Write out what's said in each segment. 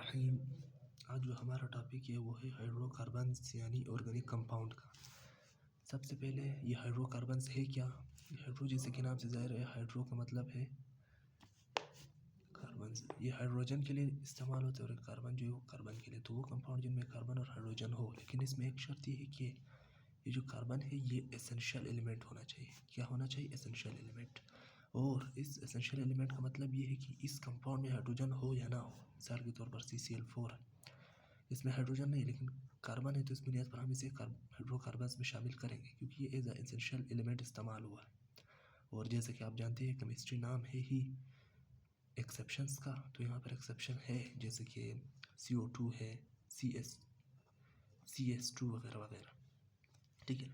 रहीम। आज जो हमारा टॉपिक है वो है हाइड्रोकार्बन्स यानी ऑर्गेनिक कंपाउंड का। सबसे पहले ये हाइड्रोकार्बन्स है क्या। हाइड्रो जैसे कि नाम से ज़ाहिर है, हाइड्रो का मतलब है कार्बन्स। ये हाइड्रोजन के लिए इस्तेमाल होता है और कार्बन जो है वो कार्बन के लिए। तो वो कंपाउंड जिनमें कार्बन और हाइड्रोजन हो, लेकिन इसमें एक शर्त ये है कि ये जो कार्बन है ये एसेंशियल एलिमेंट होना चाहिए। क्या होना चाहिए? Essential element. और इस एसेंशियल एलिमेंट का मतलब ये है कि इस कंपाउंड में हाइड्रोजन हो या ना हो। मिसाल के तौर पर CCl4 है, इसमें हाइड्रोजन नहीं लेकिन कार्बन है, तो इस बुनियाद पर हम इसे हाइड्रोकार्बन्स में शामिल करेंगे क्योंकि ये एज ए एसेंशियल एलिमेंट इस्तेमाल हुआ है। और जैसे कि आप जानते हैं केमिस्ट्री नाम है ही एक्सेप्शंस का, तो यहाँ पर एक्सेप्शन है जैसे कि CO2 है, CS2 वगैरह वगैरह। ठीक है ना।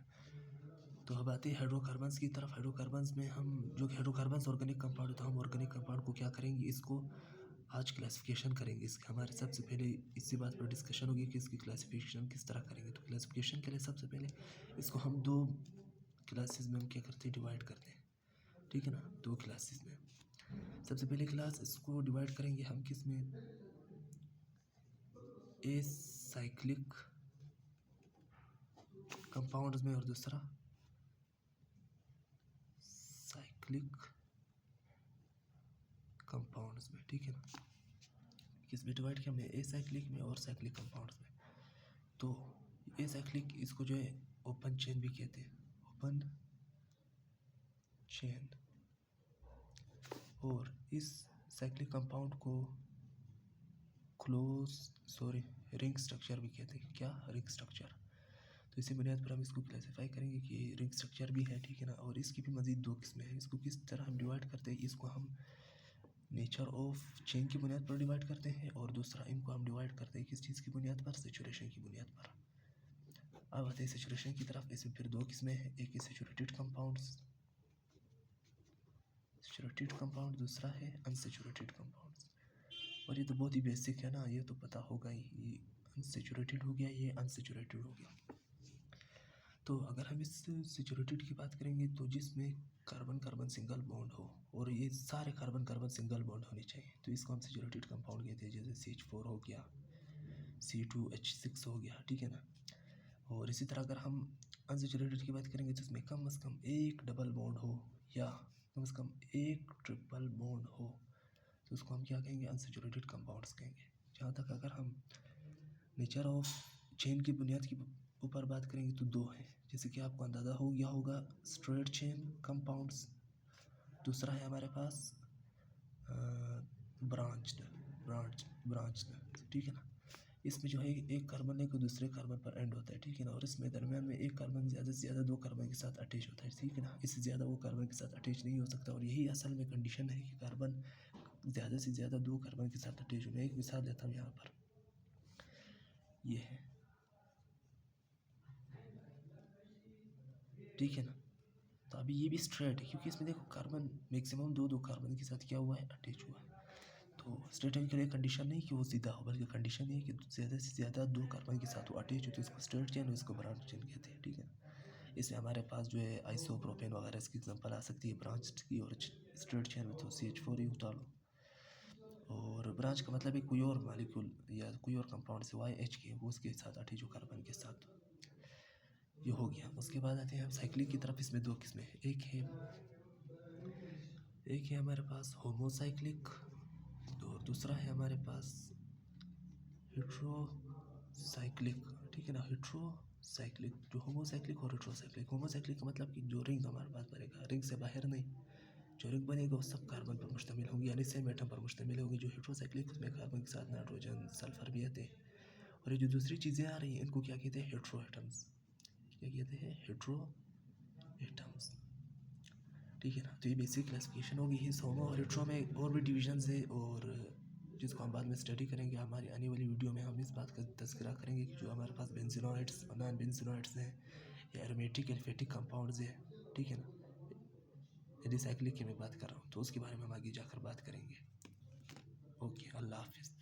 तो अब आते हैं हाइड्रोकार्बन्स की तरफ। हाइड्रोकार्बन्स में हम जो हाइड्रोकार्बन्स ऑर्गेनिक कंपाउंड होता है, हम ऑर्गेनिक कंपाउंड को क्या करेंगे, इसको आज क्लासिफिकेशन करेंगे। इसके हमारे सबसे पहले इसी बात पर डिस्कशन होगी कि इसकी क्लासिफिकेशन किस तरह करेंगे। तो क्लासिफिकेशन के लिए सबसे पहले इसको हम दो क्लासेस में हम क्या करते हैं, डिवाइड करते हैं। ठीक है ना। दो क्लासेस में सबसे पहले क्लास इसको डिवाइड करेंगे हम किस में, एसाइक्लिक कंपाउंड्स में और दूसरा साइक्लिक कंपाउंड्स में। ठीक है ना। किस में डिवाइड किया हमने, एसाइक्लिक में और साइक्लिक कंपाउंड्स में। तो एसाइक्लिक इसको जो है ओपन चेन भी कहते हैं, ओपन चेन। और इस साइक्लिक कंपाउंड को रिंग स्ट्रक्चर भी कहते हैं। क्या? Ring structure. तो इसी बुनियाद पर हम इसको क्लासीफाई करेंगे कि रिंग स्ट्रक्चर भी है। ठीक है ना। और इसकी भी मज़ीद दो किस्में हैं। इसको किस तरह हम डिवाइड करते हैं, इसको हम नेचर ऑफ चेन की बुनियाद पर डिवाइड करते हैं और दूसरा इनको हम डिवाइड करते हैं किस चीज़ की बुनियाद पर, सैचुरेशन की बुनियाद पर। अब आते हैं सैचुरेशन की तरफ। इसमें फिर दो किस्में हैं, एक है सैचुरेटेड कंपाउंड, दूसरा है अनसैचुरेटेड कंपाउंड्स। और ये तो बहुत ही बेसिक है ना, ये तो पता होगा ही। ये अनसैचुरेटेड हो गया, ये अनसैचुरेटेड हो गया। तो अगर हम इस सैचुरेटेड की बात करेंगे तो जिसमें कार्बन कार्बन सिंगल बॉन्ड हो और ये सारे कार्बन कार्बन सिंगल बॉन्ड होने चाहिए, तो इसको हम सैचुरेटेड कंपाउंड कहते हैं। जैसे CH4 हो गया, C2H6 हो गया। ठीक है ना। और इसी तरह अगर हम अनसैचुरेटेड की बात करेंगे तो इसमें कम से कम एक डबल बॉन्ड हो या कम से कम एक ट्रिपल बॉन्ड हो, तो उसको हम क्या कहेंगे, अनसैचुरेटेड कंपाउंड्स कहेंगे। जहाँ तक अगर हम नेचर ऑफ चेन की बुनियाद के ऊपर बात करेंगे तो दो हैं, जैसे कि आपको अंदाज़ा हो गया होगा, स्ट्रेट चेन कंपाउंड्स, दूसरा है हमारे पास ब्रांच्ड। ठीक है ना। इसमें जो है एक कार्बन है दूसरे कार्बन पर एंड होता है। ठीक है ना। और इसमें दरम्यान में एक कार्बन ज़्यादा से ज़्यादा दो कार्बन के साथ अटैच होता है। ठीक है ना। इससे ज़्यादा वो कार्बन के साथ अटैच नहीं हो सकता। और यही असल में कंडीशन है कि कार्बन ज़्यादा से ज़्यादा दो कार्बन के साथ अटैच हो। मैं एक मिसाल देता हूँ यहाँ पर, ये है। ठीक है ना। तो अभी ये भी स्ट्रेट है क्योंकि इसमें देखो कार्बन मैक्सिमम दो कार्बन के साथ क्या हुआ है, अटैच हुआ है। तो स्ट्रेट के लिए कंडीशन नहीं कि वो सीधा हो, बल्कि कंडीशन ये है कि ज़्यादा से ज़्यादा दो कार्बन के साथ वो अटैच हो, तो इसको स्ट्रेट चेन और इसको ब्रांच चेन कहते हैं। ठीक है ना। इसमें हमारे पास जो है आइसोप्रोपेन वगैरह इसकी एग्जांपल आ सकती है ब्रांच की, और स्ट्रेट चेन में तो CH4 ही उठा लो। और ब्रांच का मतलब है कोई और मालिक्यूल या कोई और कंपाउंड से YH के वो उसके साथ अटैच हो कार्बन के साथ, ये हो गया। उसके बाद आते हैं हम साइक्लिक की तरफ। इसमें दो किस्में हैं, एक है हमारे पास होमोसाइक्लिक और दूसरा है हमारे पास हेट्रोसाइक्लिक। ठीक है ना। हेट्रोसाइक्लिक, जो होमोसाइक्लिक और हेट्रोसाइक्लिक। होमोसाइक्लिक का मतलब कि जो रिंग हमारे पास बनेगा, रिंग से बाहर नहीं, जो रिंग बनेगा वो सब कार्बन पर मुश्तमिल होंगी, यानी सेम एटम पर मुश्तमिल होगी। जो हेट्रोसाइक्लिक उसमें कार्बन के साथ नाइट्रोजन सल्फर भी आते हैं। और ये जो दूसरी चीज़ें आ रही हैं इनको क्या कहते हैं, हेट्रो एटम्स। क्या कहते हैं, हेट्रो एटम्स। ठीक है ना। तो ये बेसिक क्लासिफिकेशन होगी इस होमो और हेट्रो में। और भी डिविजन्स है और जिसको हम बाद में स्टडी करेंगे। हमारी आने वाली वीडियो में हम इस बात का तज़किरा करेंगे कि जो हमारे पास बेंजीनोइड्स और नॉन बेंजीनोइड्स हैं या एरोमेटिक एल्फेटिक कंपाउंड्स हैं। ठीक है ना। रिसाइक्लिंग की मैं बात कर रहा हूँ तो उसके बारे में हम आगे जाकर बात करेंगे। ओके, अल्लाह हाफिज़।